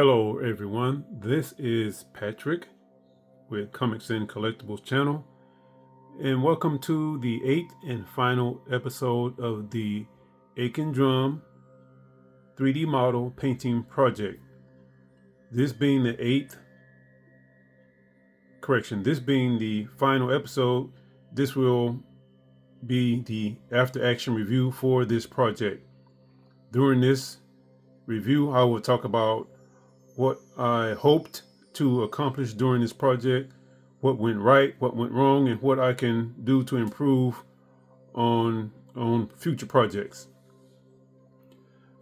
Hello everyone, this is Patrick with Comics and Collectibles channel, and welcome to the 8th and final episode of the AIKEN drum 3D model painting project. This being the final episode, this will be the after action review for this project. During this review, I will talk about what I hoped to accomplish during this project, what went right, what went wrong, and what I can do to improve on future projects.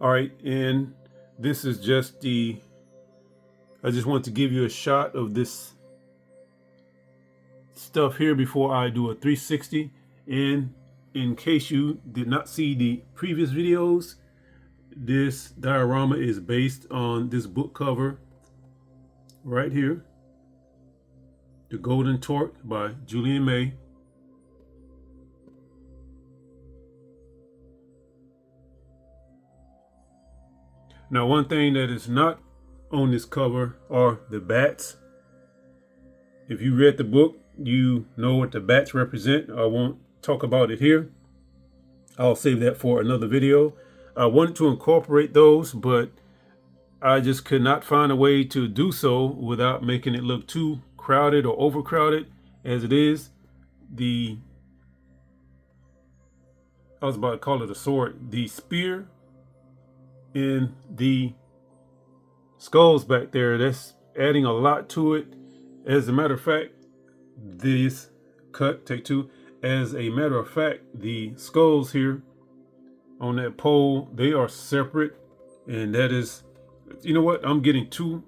All right, and this is just I just want to give you a shot of this stuff here before I do a 360. And in case you did not see the previous videos, this diorama is based on this book cover right here, The Golden Torque by Julian May. Now, one thing that is not on this cover are the bats. If you read the book, you know what the bats represent. I won't talk about it here. I'll save that for another video. I wanted to incorporate those, but I just could not find a way to do so without making it look too crowded or overcrowded as it is. I was about to call it a sword. The spear and the skulls back there, that's adding a lot to it. As a matter of fact, take two. As a matter of fact, the skulls here on that pole, they are separate, and that is, you know what, I'm getting too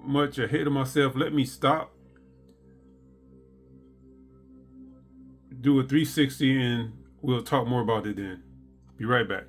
much ahead of myself. Let me stop, do a 360, and we'll talk more about it then. Be right back.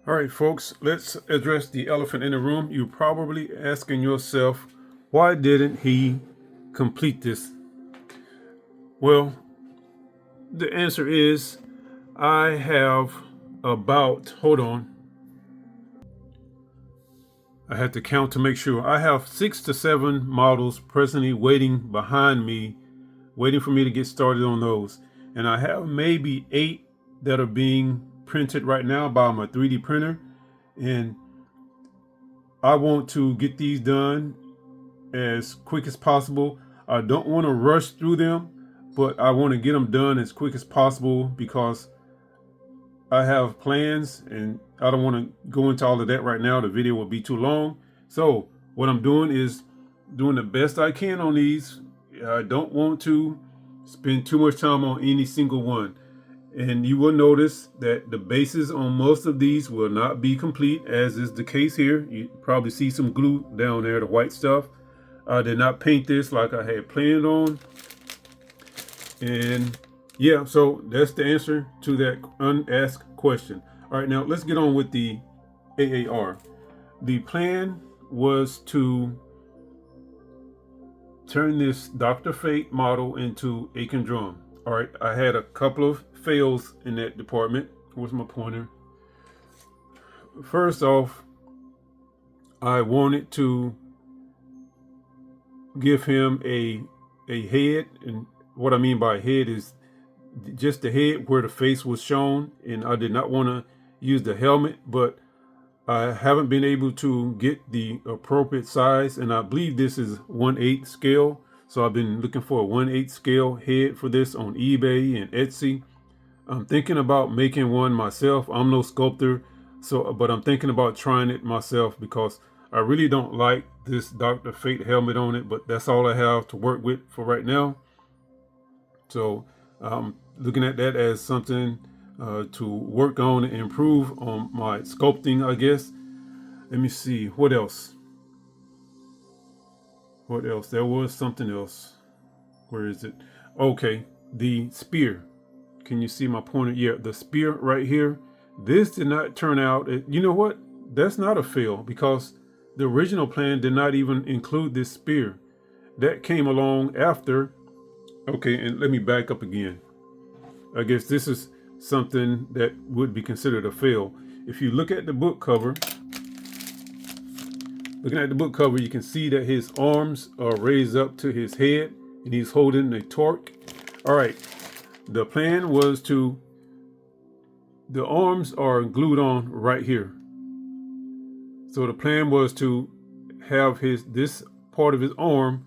All right, folks, let's address the elephant in the room. You're probably asking yourself, why didn't he complete this? Well, the answer is I have about, hold on, I had to count to make sure. I have 6 to 7 models presently waiting behind me, waiting for me to get started on those. And I have maybe 8 that are being printed right now by my 3D printer, and I want to get these done as quick as possible. I don't want to rush through them, but I want to get them done as quick as possible because I have plans, and I don't want to go into all of that right now. The video will be too long. So what I'm doing is doing the best I can on these. I don't want to spend too much time on any single one. And you will notice that the bases on most of these will not be complete, as is the case here. You probably see some glue down there, the white stuff. I did not paint this like I had planned on. And yeah, so that's the answer to that unasked question. All right, now let's get on with the AAR. The plan was to turn this Dr. Fate model into AIKEN drum. All right, I had a couple of fails in that department. Where's my pointer? First off, I wanted to give him a head, and what I mean by head is just the head where the face was shown, and I did not want to use the helmet, but I haven't been able to get the appropriate size, and I believe this is 1/8 scale. So I've been looking for a 1/8 scale head for this on eBay and Etsy. I'm thinking about making one myself. I'm no sculptor, but I'm thinking about trying it myself because I really don't like this Dr. Fate helmet on it, but that's all I have to work with for right now. So I'm looking at that as something to work on and improve on my sculpting, I guess. Let me see, what else? What else? There was something else. Where is it? Okay, the spear. Can you see my pointer? Yeah, the spear right here. This did not turn out. You know what? That's not a fail because the original plan did not even include this spear. That came along after. Okay, and let me back up again. I guess this is something that would be considered a fail. If you look at the book cover, you can see that his arms are raised up to his head and he's holding a torque. All right, the plan was the arms are glued on right here. So the plan was to have this part of his arm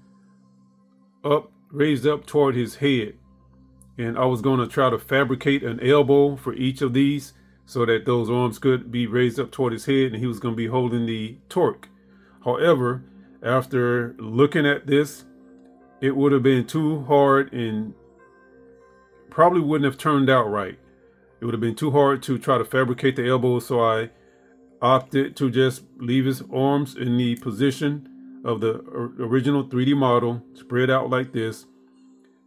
raised up toward his head. And I was going to try to fabricate an elbow for each of these so that those arms could be raised up toward his head and he was going to be holding the torque. However, after looking at this, it would have been too hard and probably wouldn't have turned out right. It would have been too hard to try to fabricate the elbow, so I opted to just leave his arms in the position of the original 3D model, spread out like this.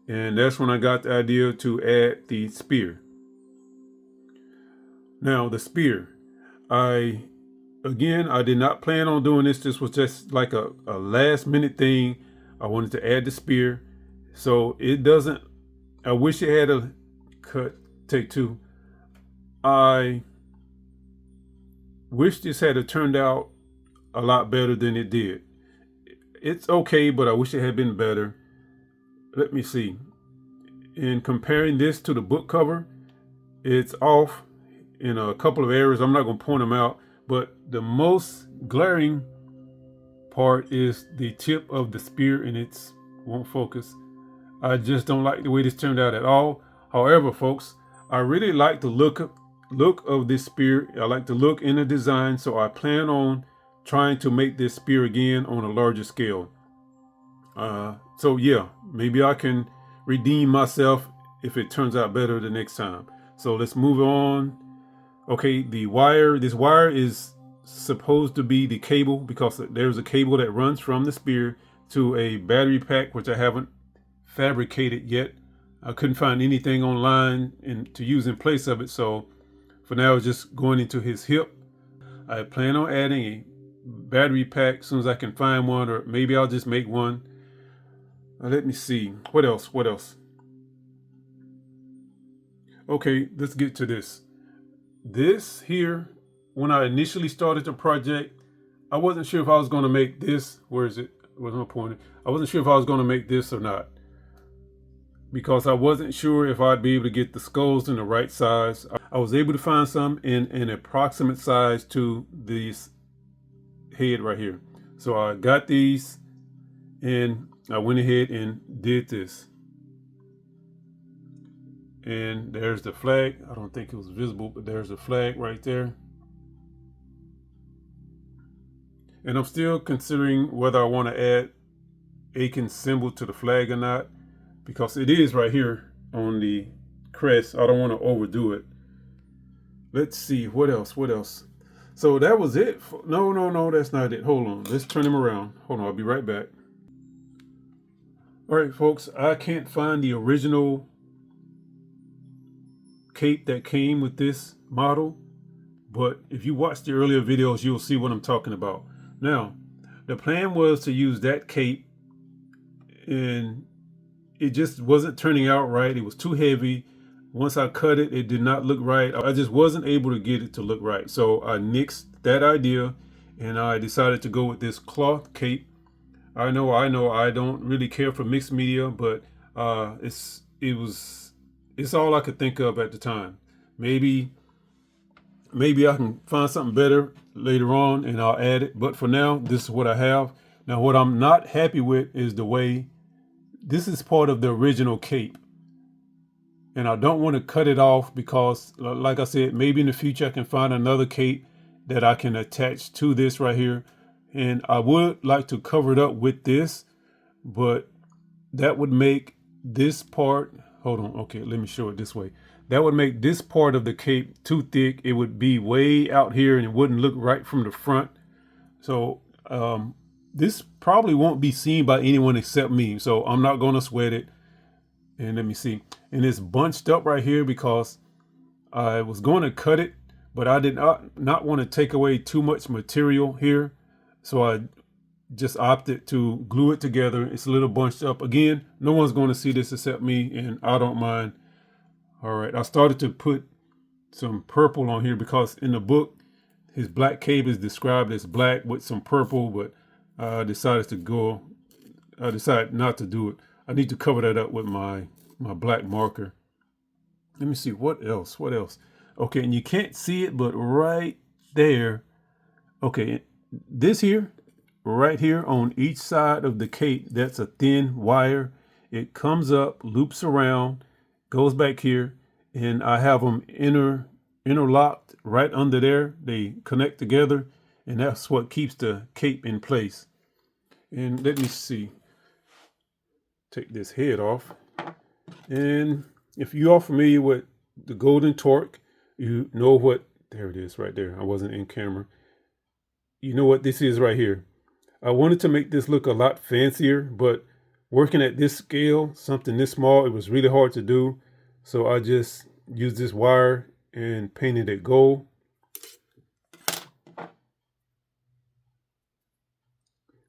And that's when I got the idea to add the spear. Now the spear, I did not plan on doing this. This was just like a last minute thing. I wanted to add the spear. So it doesn't, I wish it had a cut, take two. I wish this had turned out a lot better than it did. It's okay, but I wish it had been better. Let me see. In comparing this to the book cover, it's off in a couple of areas. I'm not going to point them out, but the most glaring part is the tip of the spear, and it won't focus. I just don't like the way this turned out at all. However, folks, I really like the look of this spear. I like the look in the design, so I plan on trying to make this spear again on a larger scale. So yeah, maybe I can redeem myself if it turns out better the next time. So let's move on. Okay, this wire is supposed to be the cable, because there's a cable that runs from the spear to a battery pack, which I haven't fabricated yet. I couldn't find anything online to use in place of it, so for now it's just going into his hip. I plan on adding a battery pack as soon as I can find one, or maybe I'll just make one. Let me see. What else? Okay, let's get to this. This here, when I initially started the project, I wasn't sure if I was going to make this. Where is it? Where's my pointer? I wasn't sure if I was going to make this or not, because I wasn't sure if I'd be able to get the skulls in the right size. I was able to find some in an approximate size to this head right here. So I got these and I went ahead and did this. And there's the flag. I don't think it was visible, but there's the flag right there. And I'm still considering whether I want to add AIKEN symbol to the flag or not, because it is right here on the crest. I don't want to overdo it. Let's see, what else? So that was it. No, that's not it. Hold on, let's turn him around. Hold on, I'll be right back. All right, folks, I can't find the original cape that came with this model, but if you watch the earlier videos, you'll see what I'm talking about. Now, the plan was to use that cape, and it just wasn't turning out right. It was too heavy. Once I cut it, it did not look right. I just wasn't able to get it to look right. So I nixed that idea, and I decided to go with this cloth cape. I know I don't really care for mixed media, but it was it's all I could think of at the time. Maybe I can find something better later on and I'll add it. But for now, this is what I have. Now, what I'm not happy with is the way this is part of the original cape. And I don't want to cut it off because, like I said, maybe in the future I can find another cape that I can attach to this right here. And I would like to cover it up with this, but that would make this part, hold on, okay, let me show it this way. That would make this part of the cape too thick. It would be way out here and it wouldn't look right from the front. So this probably won't be seen by anyone except me. So I'm not going to sweat it. And let me see. And it's bunched up right here because I was going to cut it, but I did not want to take away too much material here. So I just opted to glue it together. It's a little bunched up. Again, no one's going to see this except me, and I don't mind. All right, I started to put some purple on here because in the book, his black cape is described as black with some purple, but I decided not to do it. I need to cover that up with my black marker. Let me see, what else? Okay, and you can't see it, but right there, okay, this here, right here on each side of the cape, that's a thin wire. It comes up, loops around, goes back here, and I have them interlocked right under there. They connect together, and that's what keeps the cape in place. And let me see, take this head off. And if you are familiar with the golden torque, you know what, there it is right there. I wasn't in camera. You know what this is right here. I wanted to make this look a lot fancier, but working at this scale, something this small, it was really hard to do. So I just used this wire and painted it gold.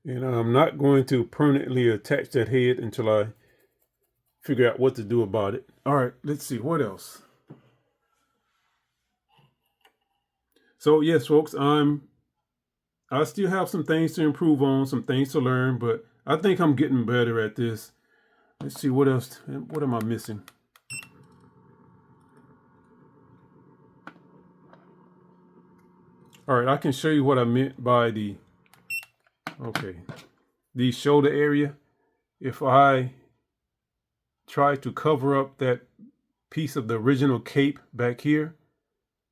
And I'm not going to permanently attach that head until I figure out what to do about it. All right, let's see, what else? So yes, folks, I still have some things to improve on, some things to learn, but I think I'm getting better at this. Let's see, what else? What am I missing? All right, I can show you what I meant by the shoulder area. If I try to cover up that piece of the original cape back here,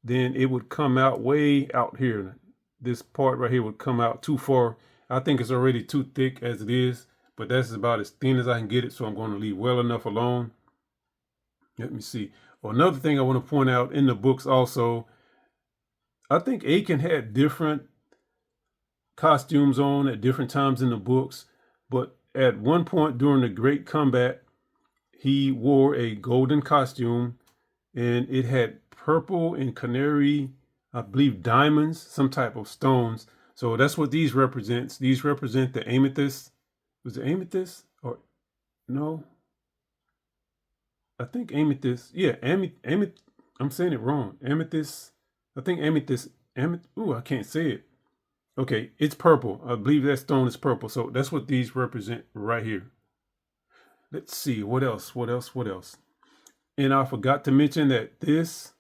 then it would come out way out here. This part right here would come out too far. I think it's already too thick as it is, but that's about as thin as I can get it, so I'm going to leave well enough alone. Let me see. Well, another thing I want to point out in the books also, I think AIKEN had different costumes on at different times in the books, but at one point during the Great Combat, he wore a golden costume, and it had purple and canary, I believe, diamonds, some type of stones. So that's what these represents. These represent the amethyst. Was it amethyst or no? I think amethyst. Yeah, amethyst. I'm saying it wrong. Amethyst. I think amethyst. Ooh, I can't say it. Okay, it's purple. I believe that stone is purple. So that's what these represent right here. Let's see, what else? And I forgot to mention that this,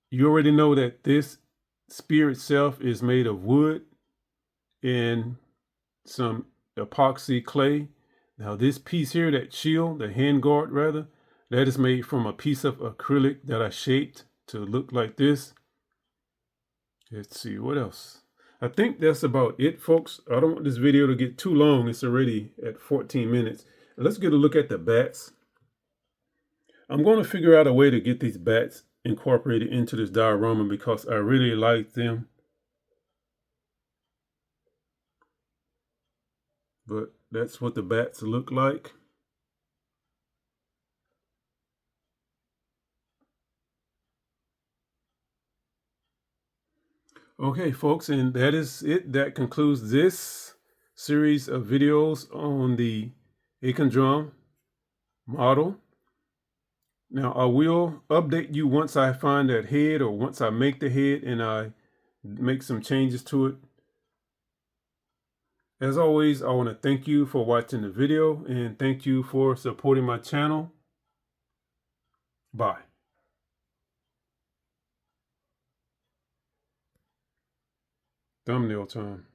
you already know that this spear itself is made of wood and some epoxy clay. Now this piece here, that shield, the handguard rather, that is made from a piece of acrylic that I shaped to look like this. Let's see, what else? I think that's about it, folks. I don't want this video to get too long. It's already at 14 minutes. Let's get a look at the bats. I'm going to figure out a way to get these bats incorporated into this diorama because I really like them. But that's what the bats look like. Okay, folks, and that is it. That concludes this series of videos on the AIKEN drum model. Now, I will update you once I find that head or once I make the head and I make some changes to it. As always, I want to thank you for watching the video and thank you for supporting my channel. Bye. Thumbnail time.